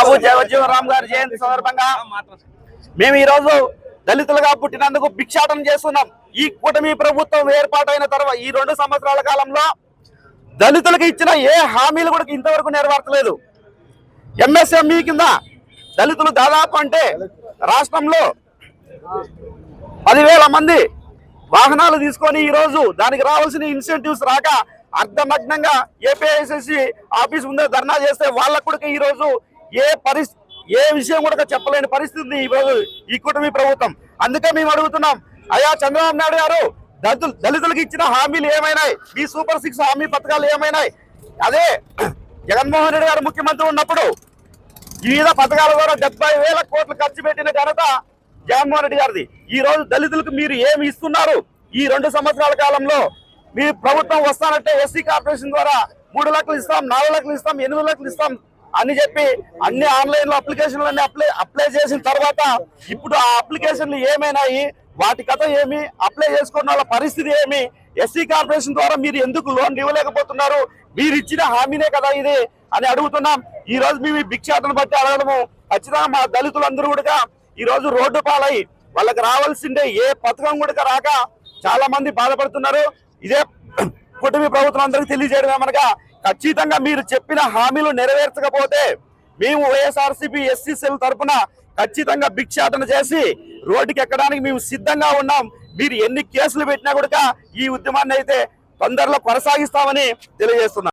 బాబు జగజ్జీవన్ గారి జయంతి సందర్భంగా మేము ఈ రోజు దళితులుగా పుట్టినందుకు భిక్షాటన చేస్తున్నాం. ఈ కూటమి ప్రభుత్వం ఏర్పాటైన తర్వాత ఈ 2 సంవత్సరాల కాలంలో దళితులకు ఇచ్చిన ఏ హామీలు కూడా ఇంతవరకు నెరవేర్చలేదు. ఎంఎస్ఎంఈ కింద దళితులు దాదాపు అంటే రాష్ట్రంలో 10,000 మంది వాహనాలు తీసుకొని ఈ రోజు దానికి రావాల్సిన ఇన్సెంటివ్స్ రాక అర్ధనగ్నంగా ఏపీఐసిసి ఆఫీస్ ముందే ధర్నా చేస్తే వాళ్ళకు కూడా ఈ రోజు ఏ విషయం కూడా చెప్పలేని పరిస్థితి ఈ రోజు ఈ కూటమి ప్రభుత్వం. అందుకే మేము అడుగుతున్నాం, అయ్యా చంద్రబాబు నాయుడు గారు, దళితులకు ఇచ్చిన హామీలు ఏమైనాయి? మీ సూపర్ 6 హామీ పథకాలు ఏమైనాయి? అదే జగన్మోహన్ రెడ్డి గారు ముఖ్యమంత్రి ఉన్నప్పుడు వివిధ పథకాల ద్వారా 70,000 కోట్లు ఖర్చు పెట్టిన ఘనత జగన్మోహన్ రెడ్డి గారిది. ఈ రోజు దళితులకు మీరు ఏమి ఇస్తున్నారు? ఈ 2 సంవత్సరాల కాలంలో మీ ప్రభుత్వం వస్తానంటే ఎస్సీ కార్పొరేషన్ ద్వారా 3 లక్షలు ఇస్తాం, 4 లక్షలు ఇస్తాం, 8 లక్షలు ఇస్తాం అని చెప్పి అన్ని ఆన్లైన్ లో అప్లికేషన్లన్నీ అప్లై చేసిన తర్వాత ఇప్పుడు ఆ అప్లికేషన్లు ఏమైనాయి? వాటి కథ ఏమి? అప్లై చేసుకున్న వాళ్ళ పరిస్థితి ఏమి? ఎస్సీ కార్పొరేషన్ ద్వారా మీరు ఎందుకు లోన్ ఇవ్వలేకపోతున్నారు? మీరు ఇచ్చిన హామీనే కదా ఇది అని అడుగుతున్నాం. ఈ రోజు మేము భిక్షాటను బట్టి అడగడము ఖచ్చితంగా మా దళితులందరూ కూడా ఈ రోజు రోడ్డు పాలై వాళ్ళకి రావాల్సిందే ఏ పథకం కూడా రాక చాలా మంది బాధపడుతున్నారు. ఇదే కూటమి ప్రభుత్వం అందరికీ తెలియజేయడం ఏమనగా, ఖచ్చితంగా మీరు చెప్పిన హామీలు నెరవేర్చకపోతే మేము వైఎస్ఆర్సీపీ ఎస్సీ సెల్ తరఫున ఖచ్చితంగా భిక్షాటన చేసి రోడ్డుకి ఎక్కడానికి మేము సిద్ధంగా ఉన్నాం. మీరు ఎన్ని కేసులు పెట్టినా కూడా ఈ ఉద్యమాన్ని అయితే తొందరలో కొనసాగిస్తామని తెలియజేస్తున్నాం.